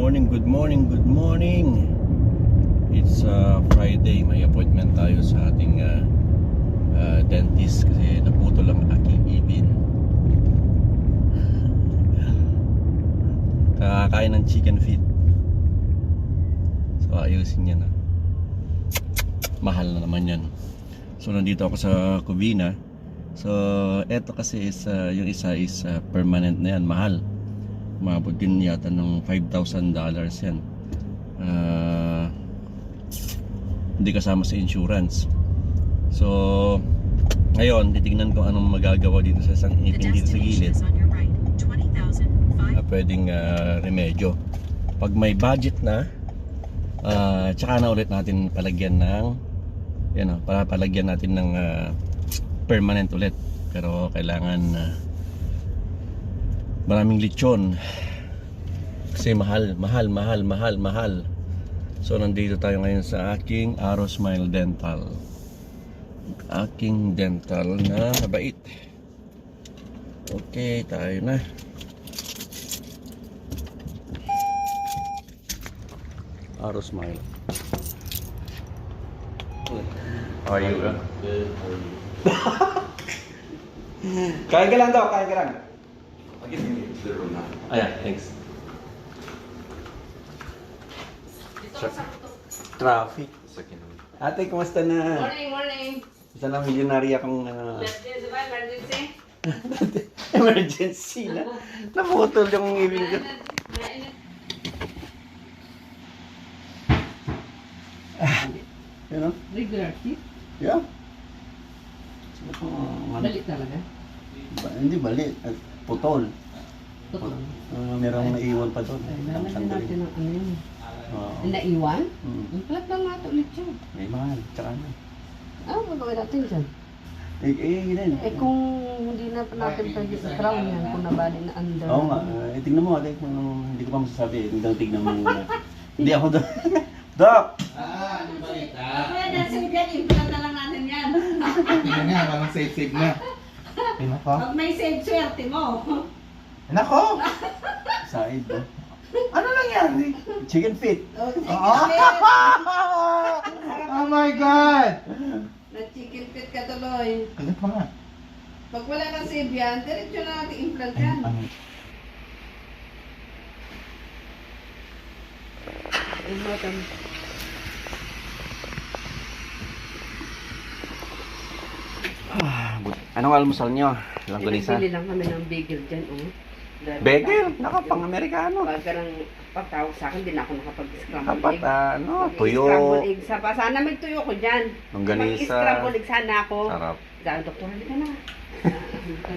morning, good morning, good morning. It's Friday, may appointment tayo sa ating dentist kasi naputol ang aking ngipin. Kakakain ng chicken feet. So ayusin niya na. Mahal na naman yan. So nandito ako sa Covina. So eto kasi is yung isa is permanent na yan, mahal. Umabot din yata ng $5,000 yan. Hindi kasama sa insurance. So ngayon titignan ko anong magagawa dito sa isang ipin dito sa gilid na pwedeng remedyo. Pag may budget na, tsaka na ulit natin palagyan ng palagyan natin ng permanent ulit. Pero kailangan maraming lechon kasi mahal. So nandito tayo ngayon sa aking Arrowsmile Dental, aking dental na mabait. Okay, tayo na. Arrowsmile. How are you? Good. How are you? Kain ka lang daw, kain ka lang. Ayan, thanks. Traffic. Ate, kumusta na? Morning. Isa na milyonarya kang Emergency? emergency na. Naputol yung ngipin ko. You know? Regular teeth? Yeah. Balik talaga? Hindi bali, putol. Totoo. Merong naiwan pa doon. Lalagyan natin ng ano yun. Oo. Ang naiwan? Mm. Ang palat lang nga ito ulit siya. May mahal, tsaka na. Ano gagawin natin dyan? Yun. Kung hindi na pa natin pwede sa crown yan, kung nabali na under. Oo nga, tingnan mo ate, kung hindi ko pa masasabi, tignan mo muna. Hindi ako doon. Doc! Ano balita? Kaya dahil dyan, implant na lang natin yan. Tingnan nga, walang save na. Nako. Pag may save, swerte mo. Nako! Side, no? Ano lang yan? Chicken feet. Oh, chicken Oh, feet. oh my God! Nag-chicken feet ka tuloy. Kagat pa nga. Pag wala kang save yan, diretso na natin implant yan. Anong almusal nyo? Langganisa? Bili lang kami ng bagel dyan, oh. Bagel? Naka, pang-Amerikano. Pagtawag sa akin, din ako nakapag-scramble Dapat, egg. tuyo. Scramble egg. Sana may tuyo ko dyan. Longganisa. Mag-scramble egg sana ako. Sarap. Sabi, doktor, halika na.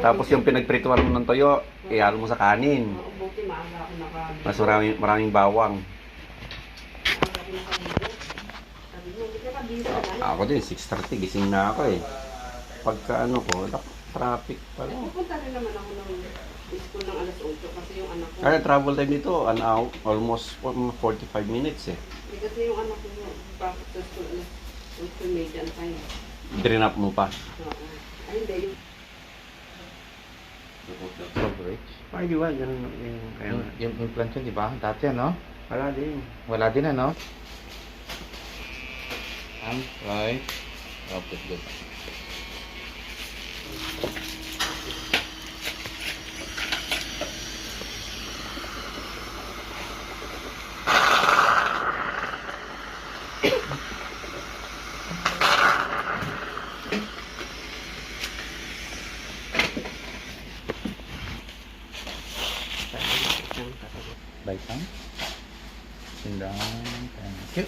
Tapos yung pinagprituan mo ng toyo, ihalo mo sa kanin. Oo, buti maaga ako Mas maraming bawang. Maaga ako nakaligo. Sabi mo, hindi ka kabisa na. Ako din, 6:30, gising na ako eh. Pagka ano ko, traffic pala. Pupunta rin naman ako ng school ng alas 8 kasi yung anak ko. Kaya travel time dito, an hour, almost 45 minutes eh. Kasi yung anak ko, bakit sa school alas 8 median time. Drinap mo pa. Oo. Ay, hindi. Ay, di ba? Ganun yung kaya na. Yung implant yun, di ba? Dati, ano? Wala din. Wala din, ano? Right. Okay, good. Bye, Sam. Sit down. Thank you.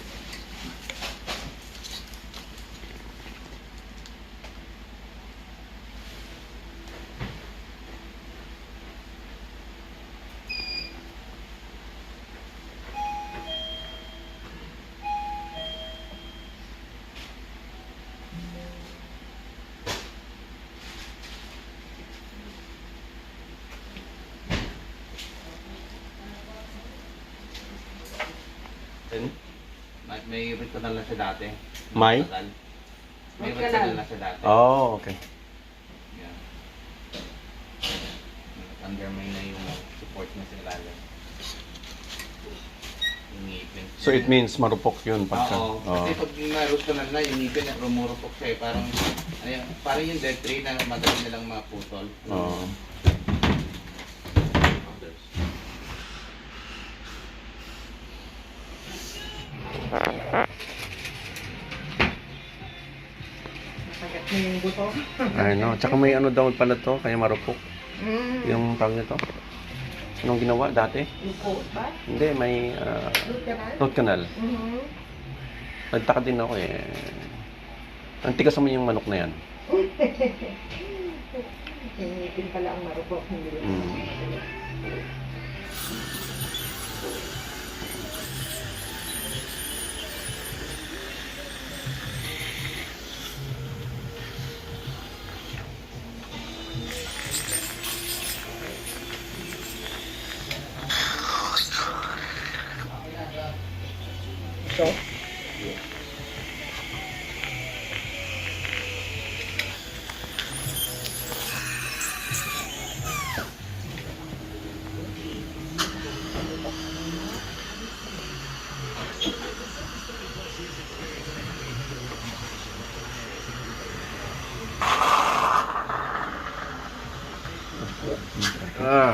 May root canal na siya dati. May? May root canal na siya dati. Oh, okay. Yeah. Under may na yung support na sa ilalim. So it means marupok yun pagka. Oo. Kasi pag na-root canal na, yung ngipin na rumurupok siya eh. Parang yung dead tree na madali nilang maputol. Oo. Sagat na yung buto. I know. Tsaka may ano daw pala to, kaya marupok. Yung tawag nito. Anong ginawa dati? Yung coat ba? Hindi, may Root canal? root canal. Nagtaka din ako eh. Ang tigas naman yung manok na yan. Yung ngipin pala ang marupok. Hindi lang. Ito?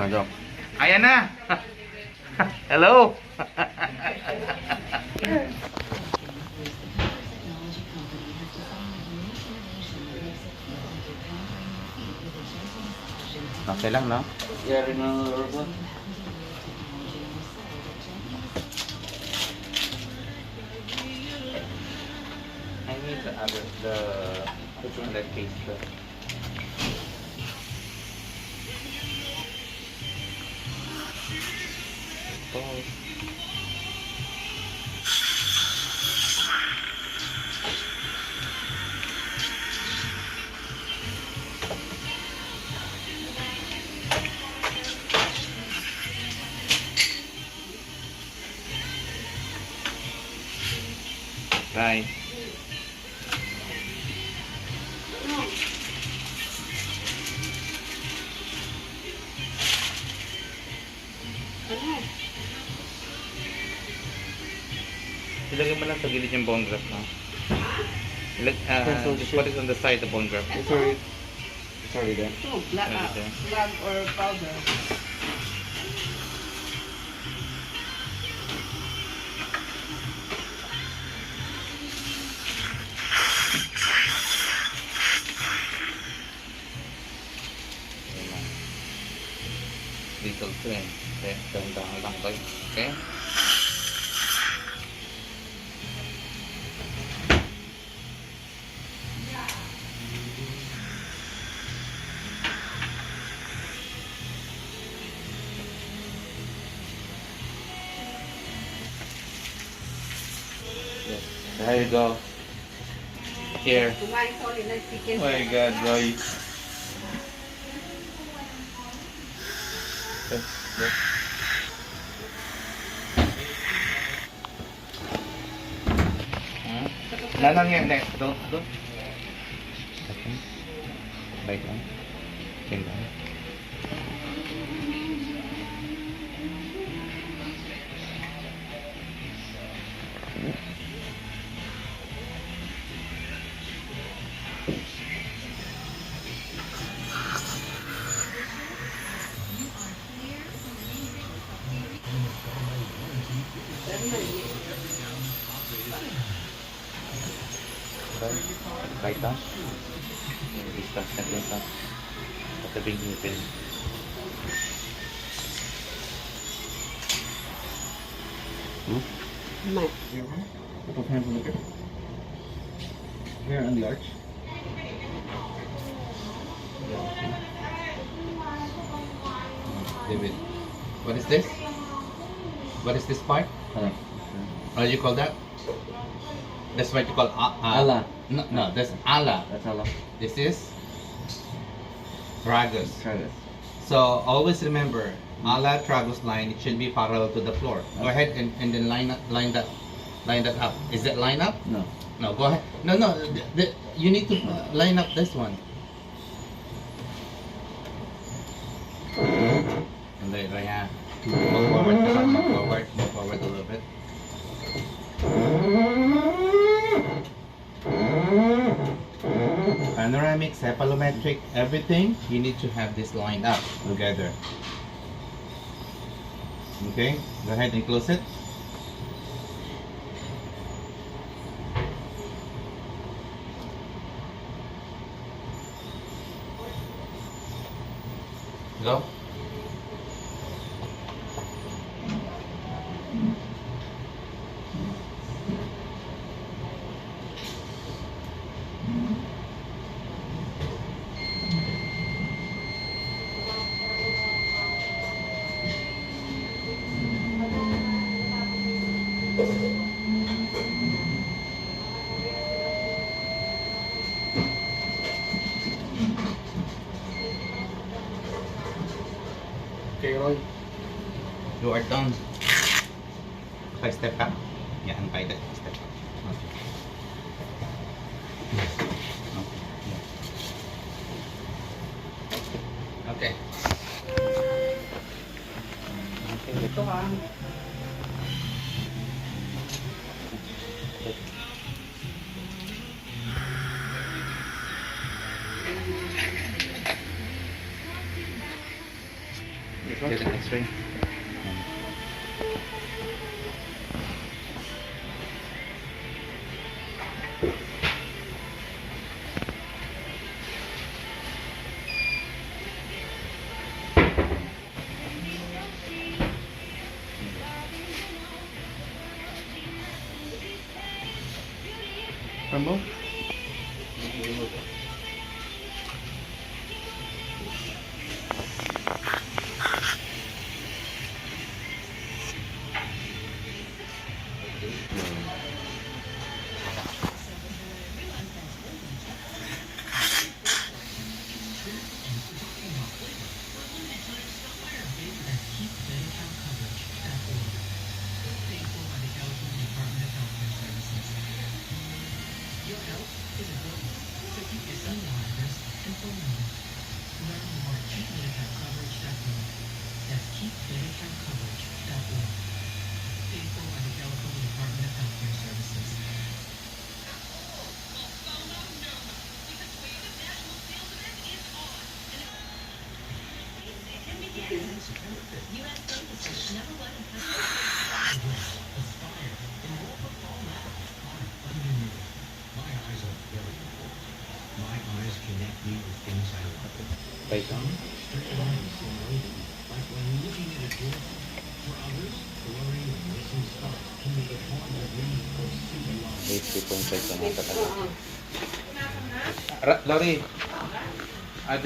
Dok. Ayan na! Hello! Okay lang, no? Yeah, remember. I need the other, which one that case? Oh. Right. Ilagay mo lang sa gilid yung bone graft, no? Just put it on the side, the bone graft. Sorry there. Ito, black, Okay. black or powder. Little twin. Okay, dahan-dahan lang tayo. Okay? Yes. There you go. Here. Kumain ko ulit ng chicken. Oh my God, guys. Nanang yan, next. Don't. Right lang. Yan lang. Right lang. Distance natin sa katabing ngipin. May. Put hands on the grip. Here on the arch. David, what is this? What is this part? What do you call that? That's what you call Ala. No, that's ala. That's Allah. This is tragus. Try this. So always remember, ala tragus line. It should be parallel to the floor. Go ahead and then line that up. Is that line up? No. No, go ahead. No. You need to line up this one. And then, yeah. Move forward a little bit. hemodynamic, cephalometric, everything, you need to have this lined up together. Okay, go ahead and close it. Go. Okay, Roy. You are done. Okay, step back. Yeah, untie that. Step back. Okay. Okay. Ito ha. Get an X-ray. Remove. Lori, add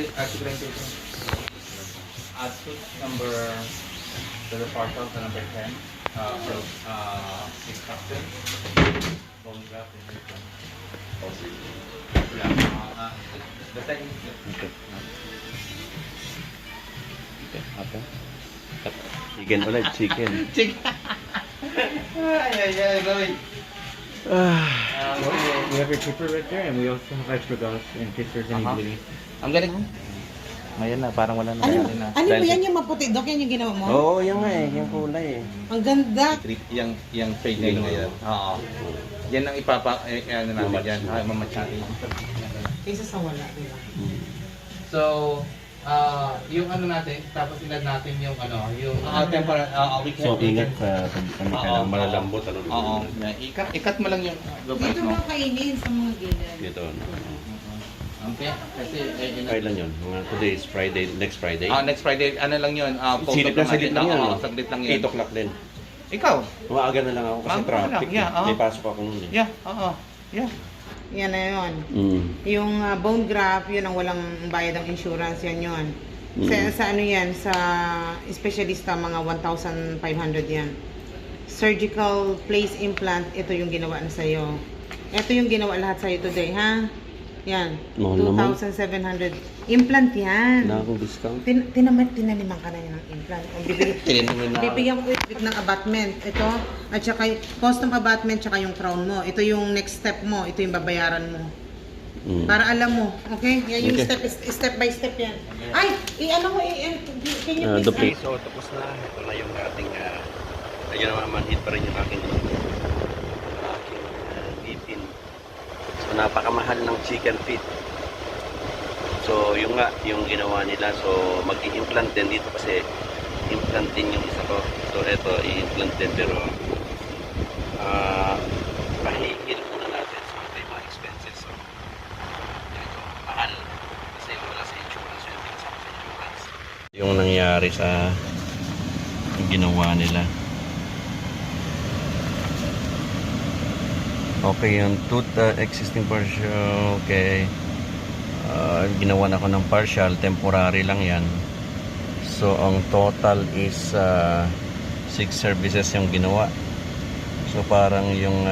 switch number to the portal to number 10. Instruction. Bone graft and return. Yeah. The second. Okay. Okay. Chicken ulit, chicken. Ay, Lori. We have your paper right there, and we also have extra gauze in case there's any bleeding. I'm gonna. Ayan na, parang wala na. Ano ba yan yung maputi, Dok? Yan yung ginawa mo? Oo, yan nga eh, yung kulay eh. Ang ganda. Yung trade name na yan. Oo. Yan ang ano namin yan. Mamachari. Kaysa sa wala, diba? So, yung ano natin, tapos ilad natin yung ano, yung temporary, So, ingat sa kailangan malalambot. Oo. Ikat mo lang yung lupit Dito mo. mo kainin sa mga gilid. Dito. Okay, kasi Kailan yun? Mga today is Friday, next Friday. next Friday, ano lang yun? Silip lang, silip lang yun. Saglit lang yun. 8 o'clock din. Ikaw? Maaga na lang ako kasi Maaga na traffic. lang, yeah, May pasok ako noon eh. Yeah, oo. Yeah. Yan na yun. Mm. Yung bone graft, yun ang walang bayad ng insurance, yan yun. Sa ano yan, sa espesyalista, mga 1,500 yan. Surgical place implant, ito yung ginawa na sa'yo. Ito yung ginawa lahat sa'yo today, ha? Yan, Mahal naman. 2,700. Implant yan. Wala akong discount. Tinaniman ka na yan ng implant. Ang bibigyan ko with ng abutment. Ito, at saka custom abutment, tsaka yung crown mo. Ito yung next step mo. Ito yung babayaran mo. Mm. Para alam mo, okay? Yan yung Okay. step by step yan. Ay, i-ano mo, can you please? Duplicate. So, tapos na. Ito na yung ating, ayun naman, manhid pa rin yung aking ngipin. So, napakamahal ng chicken feet. So, yung nga, yung ginawa nila. So, mag-i-implant din dito kasi implant din yung isa ko. So, eto, i-implant din. Pero, pahihil muna natin. So, may mga expenses. So, ito, mahal. Kasi wala sa insurance. Yung kasama sa insurance. Yung nangyari sa ginawa nila. Okay, yung tooth existing partial, okay. Ginawa na ako ng partial, temporary lang yan. So, ang total is 6 services yung ginawa. So, parang yung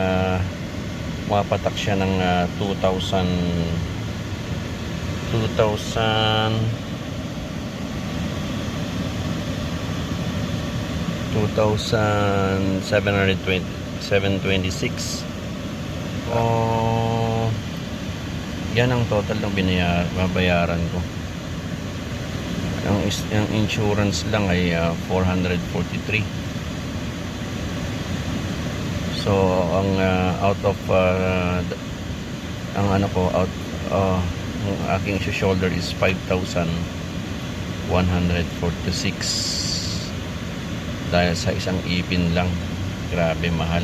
mapatak siya ng 2,726. Yan ang total ng babayaran ko. Ang insurance lang ay 443. So ang out of ang ano ko out ang aking shoulder is 5,146 dahil sa isang ipin lang. Grabe mahal.